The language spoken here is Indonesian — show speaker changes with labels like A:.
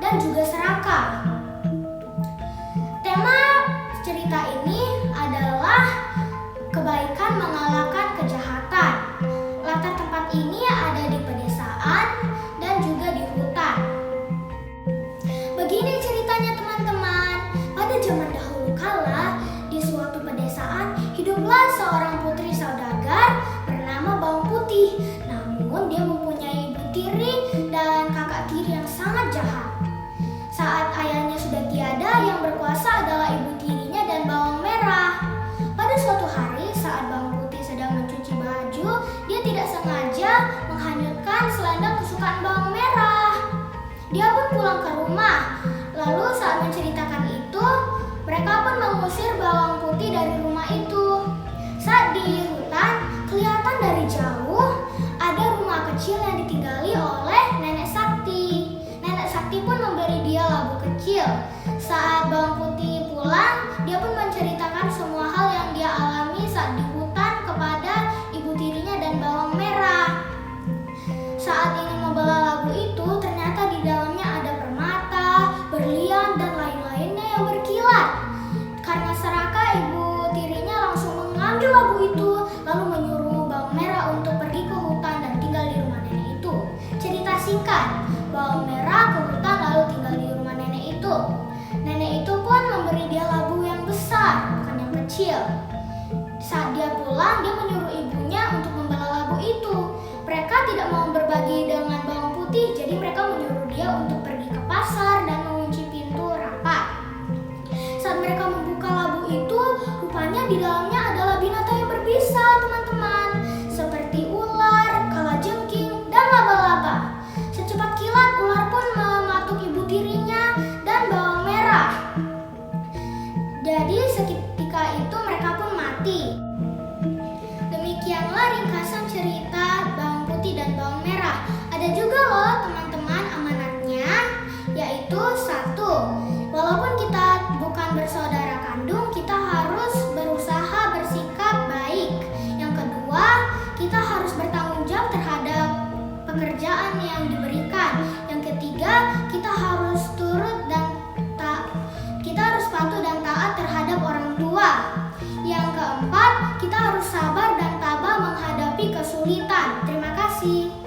A: dan juga serakah. Tema cerita ini adalah kebaikan mengalahkan kejahatan. Latar tempat ini ada di pedesaan dan juga di hutan. Begini ceritanya teman-teman. Pada zaman dahulu kala, di suatu pedesaan hiduplah seorang putri saudagar bernama Bawang Putih. Namun dia mempunyai ibu tiri dan kakak tiri yang sangat jahat. Saat ayahnya sudah tiada, yang berkuasa adalah ibu tirinya dan bawang merah. Pada suatu hari saat Bawang Putih sedang mencuci baju, dia tidak sengaja menghanyutkan selendang kesukaan bawang merah. Dia pun pulang ke rumah. Lalu saat menceritakan itu, mereka pun mengusir Bawang Putih dari rumah itu. Saat di hutan, kelihatan dari jauh ada rumah kecil yang ditinggali oleh Nenek Sakti. Nenek Sakti pun memberi dia labu kecil. Saat Bawang Putih pulang, dia pun menceritakan semua hal yang dia alami saat di hutan kepada ibu tirinya dan bawang merah. Saat ingin membawa labu itu, ternyata di dalamnya ada permata, berlian, dan lain-lainnya yang berkilat. Karena serakah, ibu tirinya langsung mengambil labu itu, lalu menyuruh bawang merah untuk pergi ke hutan dan tinggal di rumah nenek itu. Cerita singkat, bawang merah ke hutan lalu tinggal di rumah nenek itu. Nenek itu pun memberi dia labu yang besar, bukan yang kecil. Saat dia pulang, dia menyuruh ibunya untuk membawa labu itu. Mereka tidak mau berbagi dengan Bawang Putih, jadi mereka menyuruh dia untuk pergi ke pasar dan mengunci pintu rapat. Saat mereka membuka labu itu, rupanya di dalamnya adalah binatang yang berbisa, teman-teman, seperti ular, kalajengking, dan laba-laba. Secepat kilat, ular pun mematuk ibu tirinya dan bawang merah. Jadi seketika itu mereka pun mati. Demikianlah ringkasan cerita Bawang Putih dan Bawang Merah. Ada juga loh teman-teman amanatnya, yaitu 1. Walaupun kita bukan bersaudara kandung, kita harus berusaha bersikap baik. Yang kedua, kita harus bertanggung jawab terhadap pekerjaan yang diberikan. Yang ketiga, kita harus patuh dan taat terhadap orang tua. Yang keempat, kita harus sabar dan tabah menghadapi kesulitan. Terima kasih.